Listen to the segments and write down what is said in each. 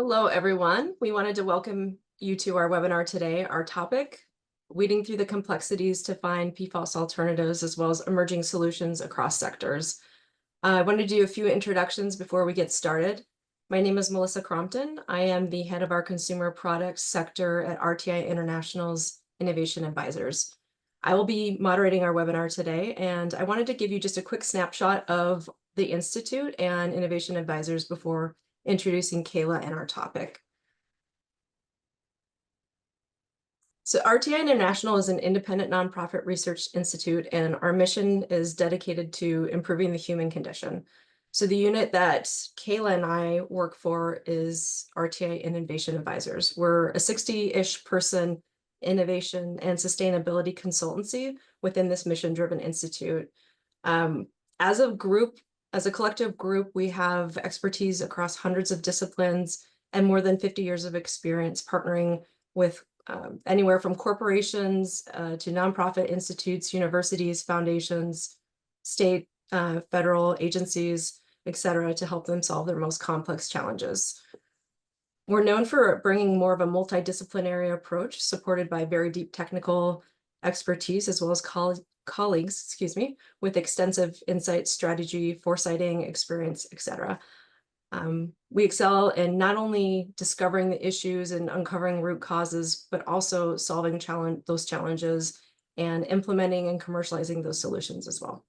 Hello, everyone. We wanted to welcome you to our webinar today. Our topic, weeding through the complexities to find PFAS alternatives as well as emerging solutions across sectors. I wanted to do a few introductions before we get started. My name is Melissa Crompton. I am the head of our consumer products sector at RTI International's Innovation Advisors. I will be moderating our webinar today, and I wanted to give you just a quick snapshot of the Institute and Innovation Advisors before introducing Kayla and our topic. So RTI International is an independent nonprofit research institute, and our mission is dedicated to improving the human condition. So the unit that Kayla and I work for is RTI Innovation Advisors. We're a 60-ish person innovation and sustainability consultancy within this mission-driven institute. As a collective group, we have expertise across hundreds of disciplines and more than 50 years of experience partnering with anywhere from corporations to nonprofit institutes, universities, foundations, state, federal agencies, et cetera, to help them solve their most complex challenges. We're known for bringing more of a multidisciplinary approach supported by very deep technical expertise as well as colleagues, with extensive insight, strategy, foresighting, experience, et cetera. We excel in not only discovering the issues and uncovering root causes, but also solving those challenges and implementing and commercializing those solutions as well.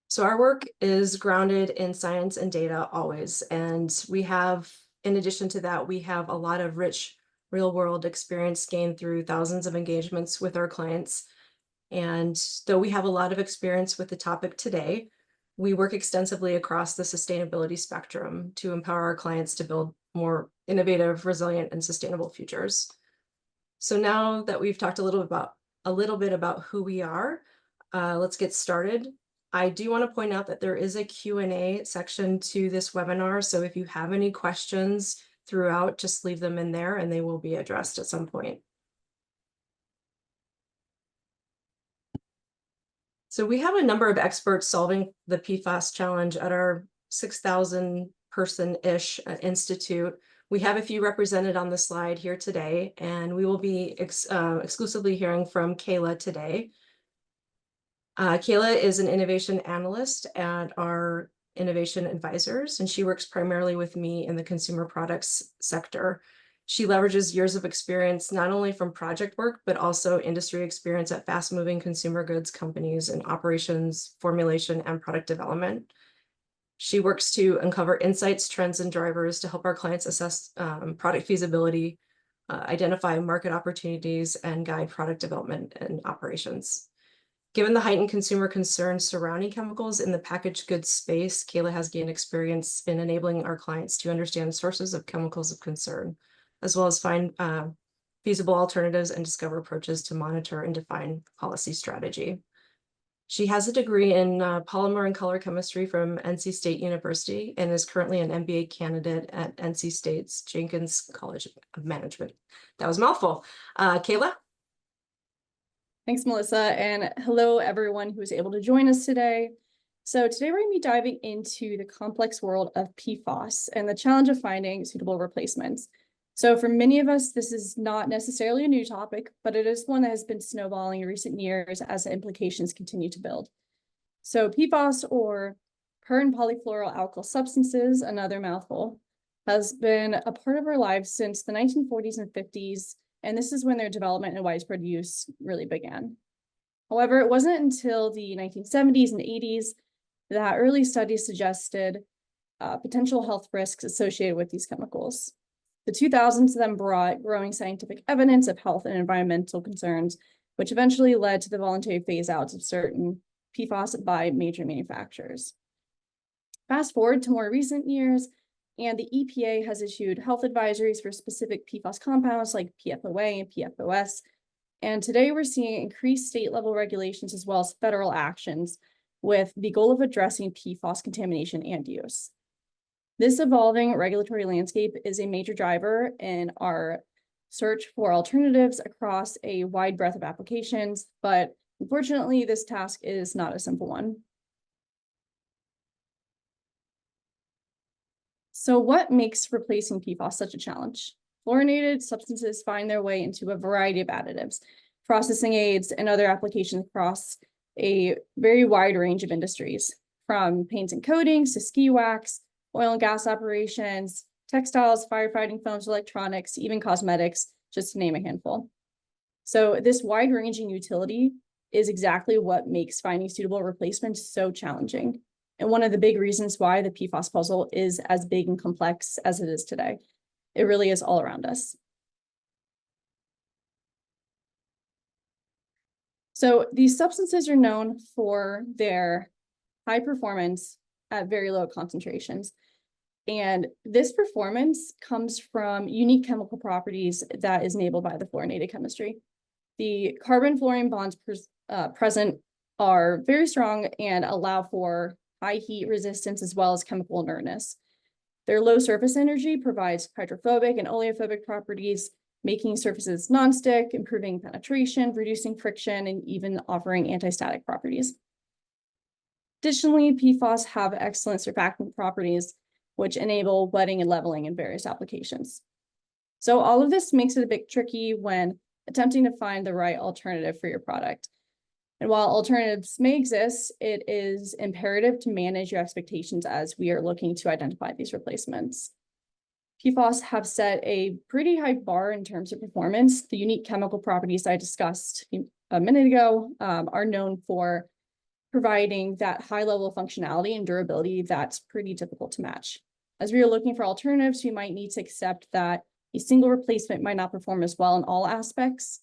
So our work is grounded in science and data always, and we have, in addition to that, we have a lot of rich real-world experience gained through thousands of engagements with our clients. And though we have a lot of experience with the topic today, we work extensively across the sustainability spectrum to empower our clients to build more innovative, resilient, and sustainable futures. So now that we've talked a little bit about who we are, let's get started. I do want to point out that there is a Q&A section to this webinar. So if you have any questions throughout, just leave them in there and they will be addressed at some point. So we have a number of experts solving the PFAS challenge at our 6,000 person-ish institute. We have a few represented on the slide here today, and we will be exclusively hearing from Kayla today. Kayla is an innovation analyst at our Innovation Advisors, and she works primarily with me in the consumer products sector. She leverages years of experience, not only from project work, but also industry experience at fast-moving consumer goods companies in operations, formulation, and product development. She works to uncover insights, trends, and drivers to help our clients assess product feasibility, identify market opportunities, and guide product development and operations. Given the heightened consumer concerns surrounding chemicals in the packaged goods space, Kayla has gained experience in enabling our clients to understand sources of chemicals of concern, as well as find feasible alternatives and discover approaches to monitor and define policy strategy. She has a degree in polymer and color chemistry from NC State University and is currently an MBA candidate at NC State's Jenkins College of Management. That was a mouthful. Kayla? Thanks, Melissa, and hello everyone who is able to join us today. So today we're going to be diving into the complex world of PFAS and the challenge of finding suitable replacements. So for many of us, this is not necessarily a new topic, but it is one that has been snowballing in recent years as the implications continue to build. So PFAS, or per and polyfluoroalkyl substances, another mouthful, has been a part of our lives since the 1940s and 50s. And this is when their development and widespread use really began. However, it wasn't until the 1970s and 80s that early studies suggested potential health risks associated with these chemicals. The 2000s then brought growing scientific evidence of health and environmental concerns, which eventually led to the voluntary phase-outs of certain PFAS by major manufacturers. Fast forward to more recent years, and the EPA has issued health advisories for specific PFAS compounds like PFOA and PFOS. And today we're seeing increased state-level regulations as well as federal actions with the goal of addressing PFAS contamination and use. This evolving regulatory landscape is a major driver in our search for alternatives across a wide breadth of applications, but unfortunately, this task is not a simple one. So what makes replacing PFAS such a challenge? Fluorinated substances find their way into a variety of additives, processing aids, and other applications across a very wide range of industries, from paints and coatings to ski wax, oil and gas operations, textiles, firefighting foams, electronics, even cosmetics, just to name a handful. So this wide-ranging utility is exactly what makes finding suitable replacements so challenging, and one of the big reasons why the PFAS puzzle is as big and complex as it is today. It really is all around us. So these substances are known for their high performance at very low concentrations. And this performance comes from unique chemical properties that is enabled by the fluorinated chemistry. The carbon-fluorine bonds present are very strong and allow for high heat resistance as well as chemical inertness. Their low surface energy provides hydrophobic and oleophobic properties, making surfaces nonstick, improving penetration, reducing friction, and even offering anti-static properties. Additionally, PFAS have excellent surfactant properties, which enable wetting and leveling in various applications. So all of this makes it a bit tricky when attempting to find the right alternative for your product. And while alternatives may exist, it is imperative to manage your expectations as we are looking to identify these replacements. PFAS have set a pretty high bar in terms of performance. The unique chemical properties I discussed a minute ago are known for providing that high level of functionality and durability that's pretty difficult to match. As we are looking for alternatives, we might need to accept that a single replacement might not perform as well in all aspects.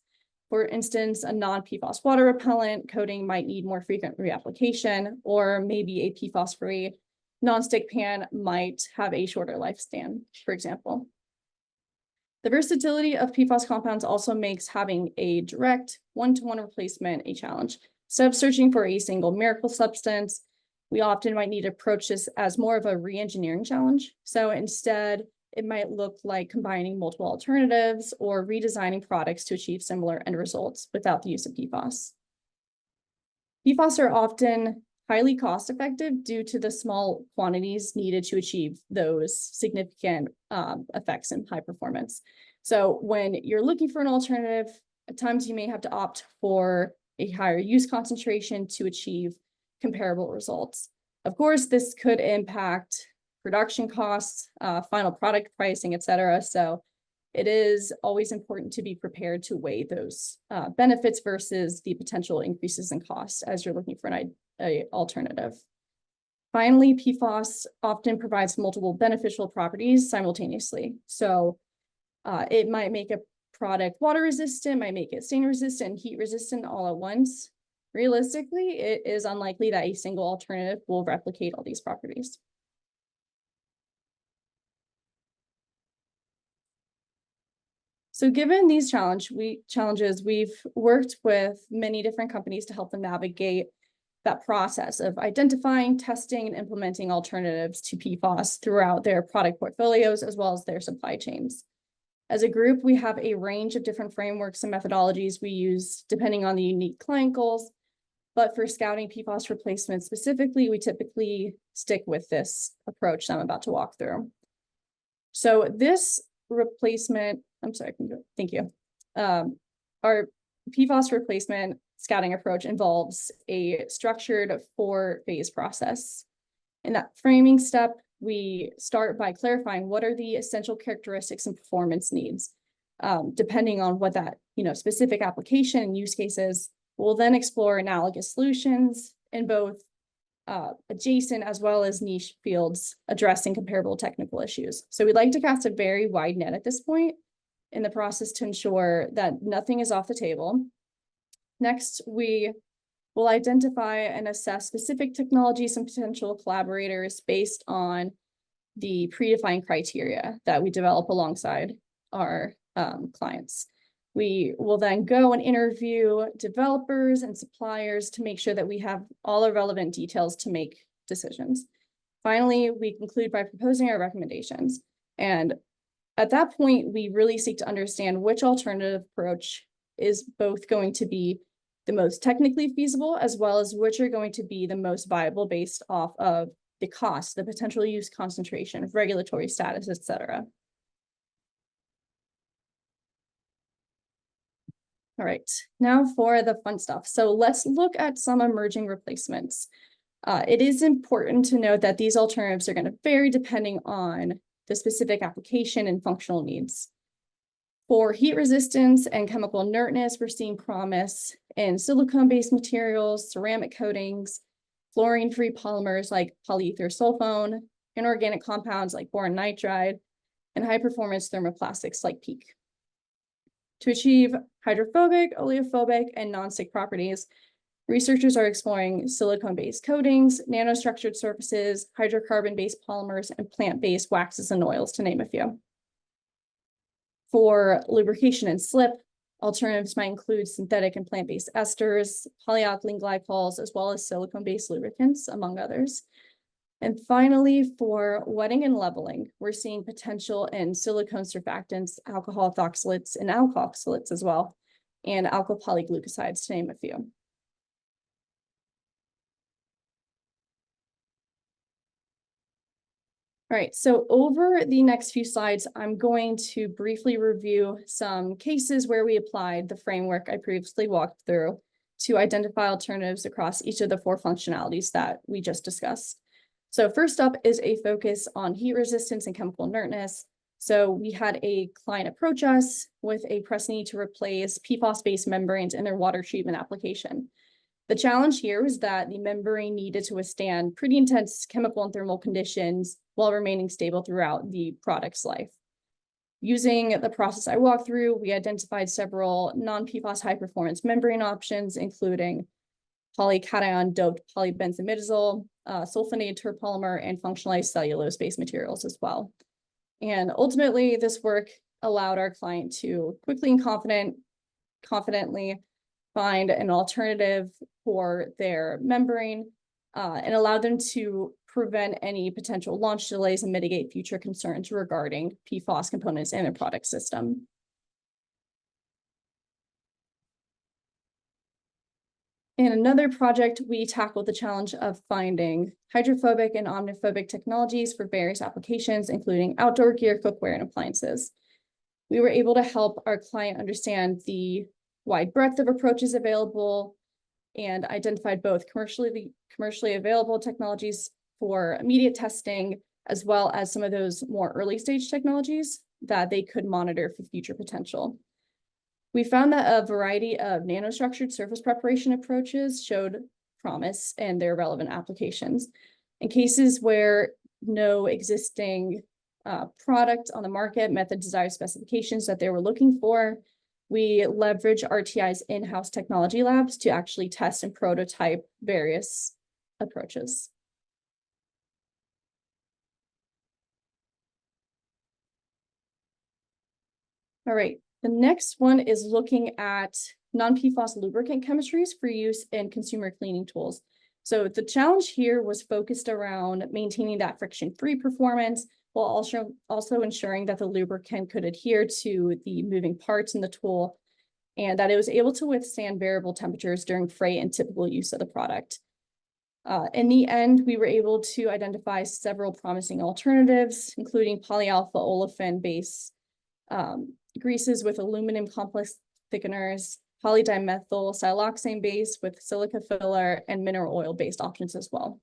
For instance, a non-PFAS water repellent coating might need more frequent reapplication, or maybe a PFAS-free nonstick pan might have a shorter lifespan, for example. The versatility of PFAS compounds also makes having a direct one-to-one replacement a challenge. Instead of searching for a single miracle substance, we often might need to approach this as more of a re-engineering challenge. So instead, it might look like combining multiple alternatives or redesigning products to achieve similar end results without the use of PFAS. PFAS are often highly cost-effective due to the small quantities needed to achieve those significant effects in high performance. So when you're looking for an alternative, at times you may have to opt for a higher use concentration to achieve comparable results. Of course, this could impact production costs, final product pricing, et cetera. So it is always important to be prepared to weigh those benefits versus the potential increases in cost as you're looking for an alternative. Finally, PFAS often provides multiple beneficial properties simultaneously. So it might make a product water resistant, might make it stain resistant, heat resistant all at once. Realistically, it is unlikely that a single alternative will replicate all these properties. So given these challenges, we've worked with many different companies to help them navigate that process of identifying, testing, and implementing alternatives to PFAS throughout their product portfolios as well as their supply chains. As a group, we have a range of different frameworks and methodologies we use depending on the unique client goals. But for scouting PFAS replacement specifically, we typically stick with this approach that I'm about to walk through. So this replacement, thank you. Our PFAS replacement scouting approach involves a structured 4-phase process. In that framing step, we start by clarifying what are the essential characteristics and performance needs. Depending on what that specific application and use case is, we'll then explore analogous solutions in both adjacent as well as niche fields addressing comparable technical issues. So we'd like to cast a very wide net at this point in the process to ensure that nothing is off the table. Next, we will identify and assess specific technologies and potential collaborators based on the predefined criteria that we develop alongside our clients. We will then go and interview developers and suppliers to make sure that we have all the relevant details to make decisions. Finally, we conclude by proposing our recommendations. And at that point, we really seek to understand which alternative approach is both going to be the most technically feasible, as well as which are going to be the most viable based off of the cost, the potential use concentration, regulatory status, etc. All right, now for the fun stuff. So let's look at some emerging replacements. It is important to note that these alternatives are going to vary depending on the specific application and functional needs. For heat resistance and chemical inertness, we're seeing promise in silicone-based materials, ceramic coatings, fluorine-free polymers like polyether sulfone, inorganic compounds like boron nitride, and high-performance thermoplastics like PEEK. To achieve hydrophobic, oleophobic, and non-stick properties, researchers are exploring silicone-based coatings, nanostructured surfaces, hydrocarbon-based polymers, and plant-based waxes and oils, to name a few. For lubrication and slip, alternatives might include synthetic and plant-based esters, polyalkylene glycols, as well as silicone-based lubricants, among others. And finally, for wetting and leveling, we're seeing potential in silicone surfactants, alcohol ethoxylates, and alkoxylates as well, and alkyl polyglucosides, to name a few. All right, so over the next few slides, I'm going to briefly review some cases where we applied the framework I previously walked through to identify alternatives across each of the 4 functionalities that we just discussed. So first up is a focus on heat resistance and chemical inertness. So we had a client approach us with a pressing need to replace PFAS-based membranes in their water treatment application. The challenge here was that the membrane needed to withstand pretty intense chemical and thermal conditions while remaining stable throughout the product's life. Using the process I walked through, we identified several non-PFAS high-performance membrane options, including polycation doped polybenzimidazole, sulfonated terpolymer, and functionalized cellulose-based materials as well. And ultimately, this work allowed our client to quickly and confidently find an alternative for their membrane and allow them to prevent any potential launch delays and mitigate future concerns regarding PFAS components in their product system. In another project, we tackled the challenge of finding hydrophobic and omniphobic technologies for various applications, including outdoor gear, cookware, and appliances. We were able to help our client understand the wide breadth of approaches available and identified both commercially available technologies for immediate testing, as well as some of those more early stage technologies that they could monitor for future potential. We found that a variety of nanostructured surface preparation approaches showed promise in their relevant applications. In cases where no existing product on the market met the desired specifications that they were looking for, we leverage RTI's in-house technology labs to actually test and prototype various approaches. All right, the next one is looking at non-PFAS lubricant chemistries for use in consumer cleaning tools. So the challenge here was focused around maintaining that friction-free performance while also ensuring that the lubricant could adhere to the moving parts in the tool and that it was able to withstand variable temperatures during freight and typical use of the product. In the end, we were able to identify several promising alternatives, including polyalpha olefin-based greases with aluminum complex thickeners, polydimethyl siloxane base with silica filler, and mineral oil based options as well.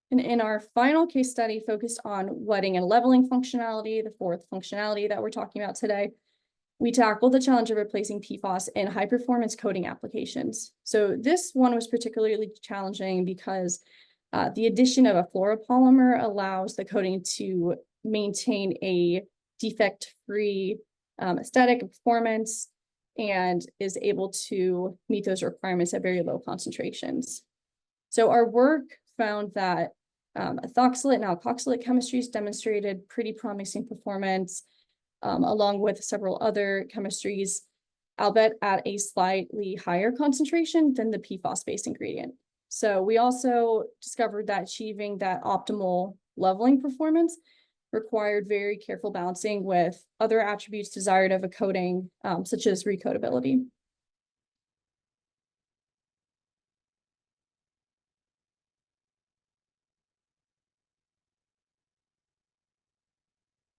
And in our final case study focused on wetting and leveling functionality, the 4th functionality that we're talking about today, we tackled the challenge of replacing PFAS in high performance coating applications. So this one was particularly challenging because the addition of a fluoropolymer allows the coating to maintain a defect-free aesthetic performance and is able to meet those requirements at very low concentrations. So our work found that ethoxylate and alkoxylate chemistries demonstrated pretty promising performance, along with several other chemistries, albeit at a slightly higher concentration than the PFAS-based ingredient. So we also discovered that achieving that optimal leveling performance required very careful balancing with other attributes desired of a coating, such as recoatability.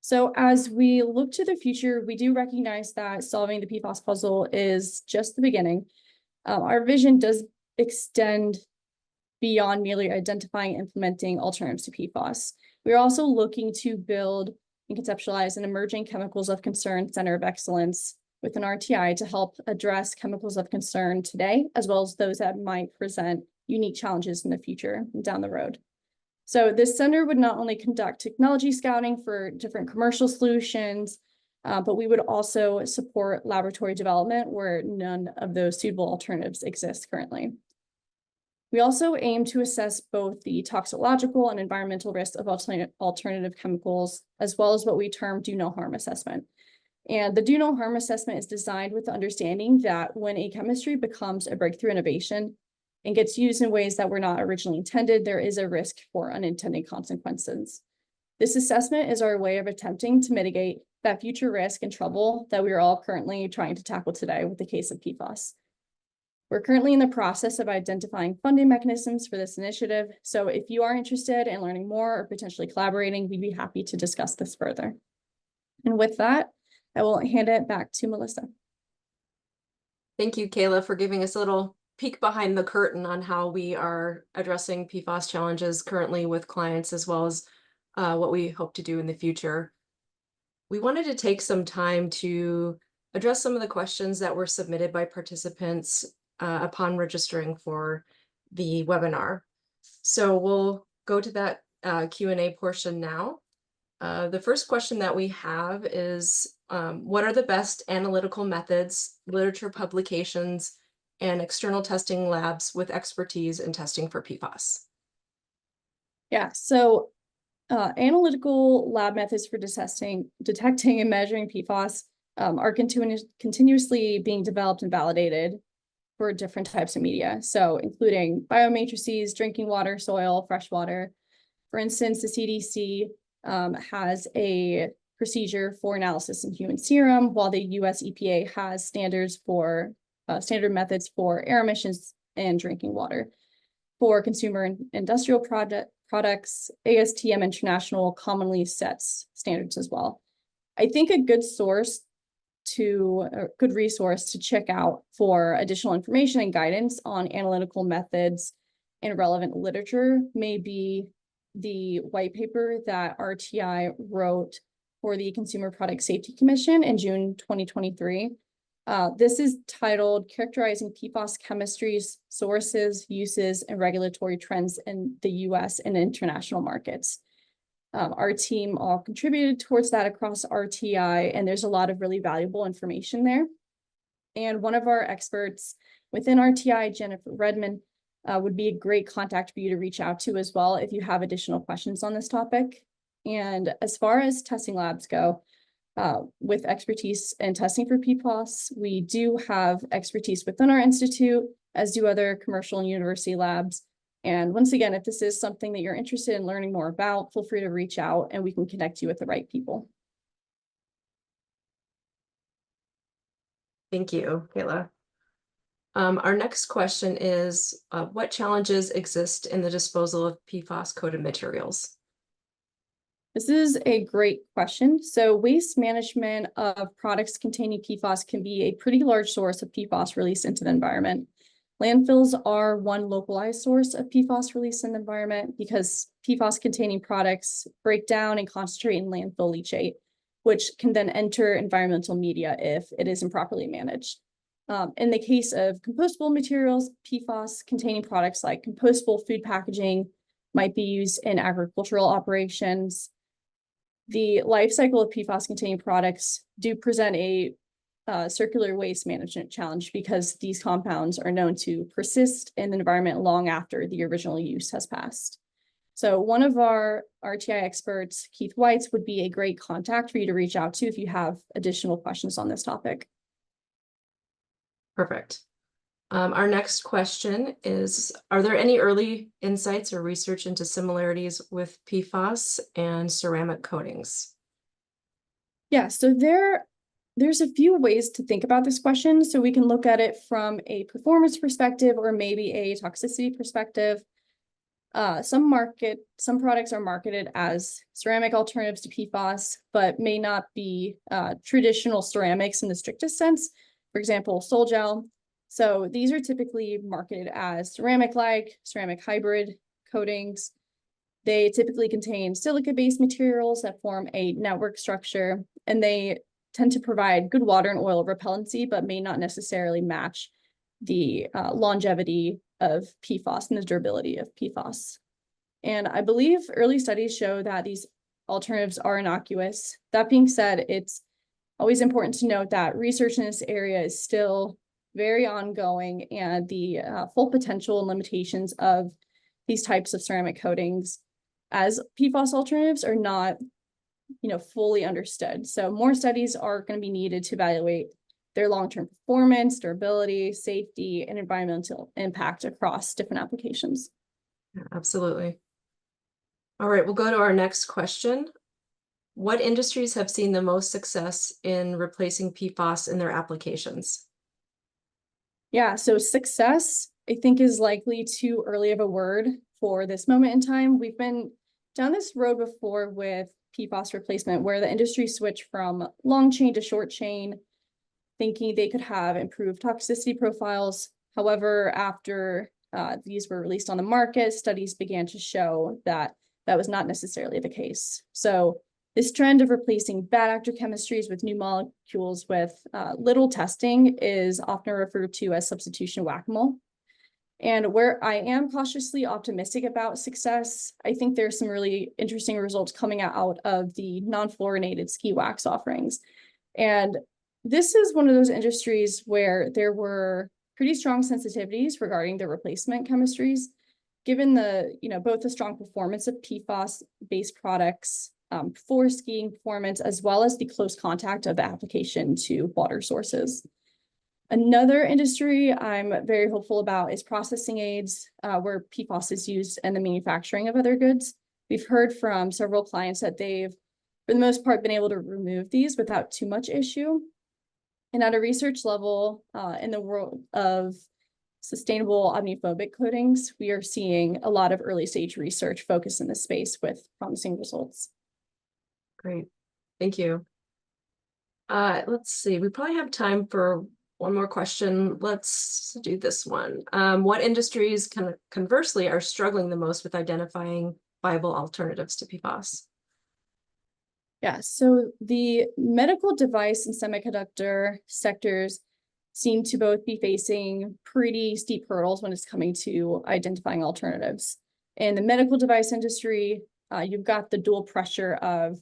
So as we look to the future, we do recognize that solving the PFAS puzzle is just the beginning. Our vision does extend beyond merely identifying and implementing alternatives to PFAS. We're also looking to build and conceptualize an emerging chemicals of concern center of excellence within RTI to help address chemicals of concern today, as well as those that might present unique challenges in the future and down the road. So this center would not only conduct technology scouting for different commercial solutions, but we would also support laboratory development where none of those suitable alternatives exist currently. We also aim to assess both the toxicological and environmental risks of alternative chemicals, as well as what we term do no harm assessment. And the do no harm assessment is designed with the understanding that when a chemistry becomes a breakthrough innovation and gets used in ways that were not originally intended, there is a risk for unintended consequences. This assessment is our way of attempting to mitigate that future risk and trouble that we are all currently trying to tackle today with the case of PFAS. We're currently in the process of identifying funding mechanisms for this initiative. So if you are interested in learning more or potentially collaborating, we'd be happy to discuss this further. And with that, I will hand it back to Melissa. Thank you, Kayla, for giving us a little peek behind the curtain on how we are addressing PFAS challenges currently with clients, as well as what we hope to do in the future. We wanted to take some time to address some of the questions that were submitted by participants upon registering for the webinar. So we'll go to that Q&A portion now. The first question that we have is, what are the best analytical methods, literature publications, and external testing labs with expertise in testing for PFAS? Yeah, so analytical lab methods for detecting and measuring PFAS are continuously being developed and validated for different types of media. So including biomatrices, drinking water, soil, fresh water. For instance, the CDC has a procedure for analysis in human serum, while the US EPA has standard methods for air emissions and drinking water. For consumer and industrial products, ASTM International commonly sets standards as well. I think a good resource to check out for additional information and guidance on analytical methods and relevant literature may be the white paper that RTI wrote for the Consumer Product Safety Commission in June 2023. This is titled Characterizing PFAS Chemistries, Sources, Uses, and Regulatory Trends in the US and International Markets. Our team all contributed towards that across RTI, and there's a lot of really valuable information there. And one of our experts within RTI, Jennifer Redman, would be a great contact for you to reach out to as well if you have additional questions on this topic. And as far as testing labs go, with expertise in testing for PFAS, we do have expertise within our institute, as do other commercial and university labs. And once again, if this is something that you're interested in learning more about, feel free to reach out and we can connect you with the right people. Thank you, Kayla. Our next question is, what challenges exist in the disposal of PFAS-coated materials? This is a great question. So waste management of products containing PFAS can be a pretty large source of PFAS release into the environment. Landfills are one localized source of PFAS release in the environment because PFAS containing products break down and concentrate in landfill leachate, which can then enter environmental media if it isn't properly managed. In the case of compostable materials, PFAS containing products like compostable food packaging might be used in agricultural operations. The life cycle of PFAS containing products do present a circular waste management challenge because these compounds are known to persist in the environment long after the original use has passed. So one of our RTI experts, Keith Weitz, would be a great contact for you to reach out to if you have additional questions on this topic. Perfect. Our next question is, are there any early insights or research into similarities with PFAS and ceramic coatings? Yeah, so there's a few ways to think about this question. So we can look at it from a performance perspective or maybe a toxicity perspective. Some products are marketed as ceramic alternatives to PFAS, but may not be traditional ceramics in the strictest sense. For example, Sol Gel. So these are typically marketed as ceramic-like, ceramic hybrid coatings. They typically contain silica-based materials that form a network structure, and they tend to provide good water and oil repellency, but may not necessarily match the longevity of PFAS and the durability of PFAS. And I believe early studies show that these alternatives are innocuous. That being said, it's always important to note that research in this area is still very ongoing, and the full potential and limitations of these types of ceramic coatings as PFAS alternatives are not, fully understood. So more studies are going to be needed to evaluate their long-term performance, durability, safety, and environmental impact across different applications. Yeah, absolutely. All right, we'll go to our next question. What industries have seen the most success in replacing PFAS in their applications? Yeah, so success, I think, is likely too early of a word for this moment in time. We've been down this road before with PFAS replacement, where the industry switched from long chain to short chain, thinking they could have improved toxicity profiles. However, after these were released on the market, studies began to show that that was not necessarily the case. So this trend of replacing bad actor chemistries with new molecules with little testing is often referred to as substitution whack-a-mole. And where I am cautiously optimistic about success, I think there's some really interesting results coming out of the non-fluorinated ski wax offerings. And this is one of those industries where there were pretty strong sensitivities regarding the replacement chemistries, given both the strong performance of PFAS-based products for skiing performance, as well as the close contact of the application to water sources. Another industry I'm very hopeful about is processing aids, where PFAS is used in the manufacturing of other goods. We've heard from several clients that they've, for the most part, been able to remove these without too much issue. And at a research level, in the world of sustainable omniphobic coatings, we are seeing a lot of early stage research focused in this space with promising results. Great, thank you. Let's see, we probably have time for one more question. Let's do this one. What industries conversely are struggling the most with identifying viable alternatives to PFAS? Yeah, so the medical device and semiconductor sectors seem to both be facing pretty steep hurdles when it's coming to identifying alternatives. In the medical device industry, you've got the dual pressure of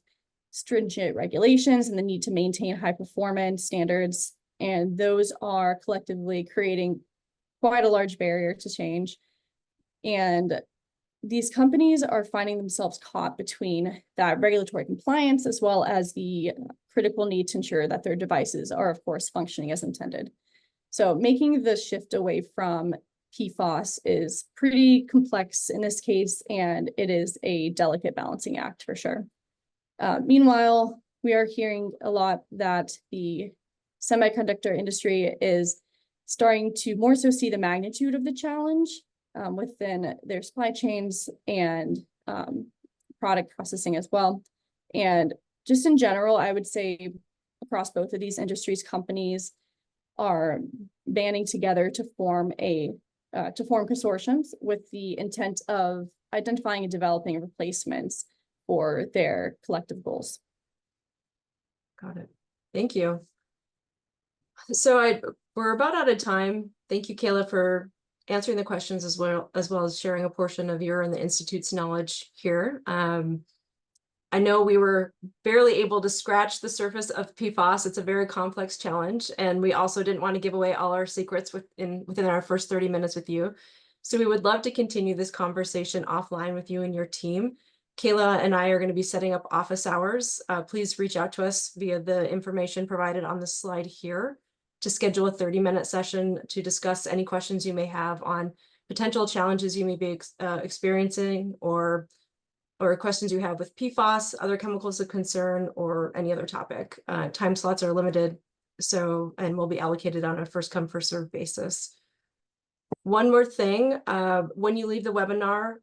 stringent regulations and the need to maintain high performance standards, and those are collectively creating quite a large barrier to change. And these companies are finding themselves caught between that regulatory compliance as well as the critical need to ensure that their devices are, of course, functioning as intended. So making the shift away from PFAS is pretty complex in this case, and it is a delicate balancing act for sure. Meanwhile, we are hearing a lot that the semiconductor industry is starting to more so see the magnitude of the challenge within their supply chains and product processing as well. And just in general, I would say across both of these industries, companies are banding together to form consortiums with the intent of identifying and developing replacements for their collective goals. Got it. Thank you. So we're about out of time. Thank you, Kayla, for answering the questions as well as sharing a portion of your and the Institute's knowledge here. I know we were barely able to scratch the surface of PFAS. It's a very complex challenge, and we also didn't want to give away all our secrets within our first 30 minutes with you. So we would love to continue this conversation offline with you and your team. Kayla and I are going to be setting up office hours. Please reach out to us via the information provided on the slide here. to schedule a 30-minute session to discuss any questions you may have on potential challenges you may be experiencing, or questions you have with PFAS, other chemicals of concern, or any other topic. Time slots are limited, and will be allocated on a first come, first served basis. One more thing, when you leave the webinar,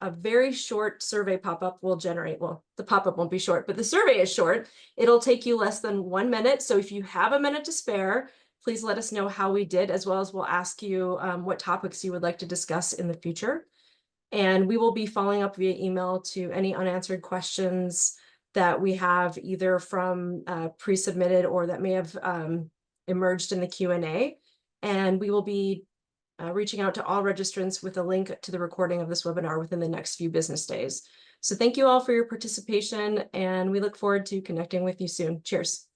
a very short survey pop-up will generate, well, the pop-up won't be short, but the survey is short. It'll take you less than 1 minute. So if you have a minute to spare, please let us know how we did, as well as we'll ask you what topics you would like to discuss in the future. And we will be following up via email to any unanswered questions that we have, either from pre-submitted or that may have emerged in the Q&A. And we will be reaching out to all registrants with a link to the recording of this webinar within the next few business days. So thank you all for your participation, and we look forward to connecting with you soon. Cheers.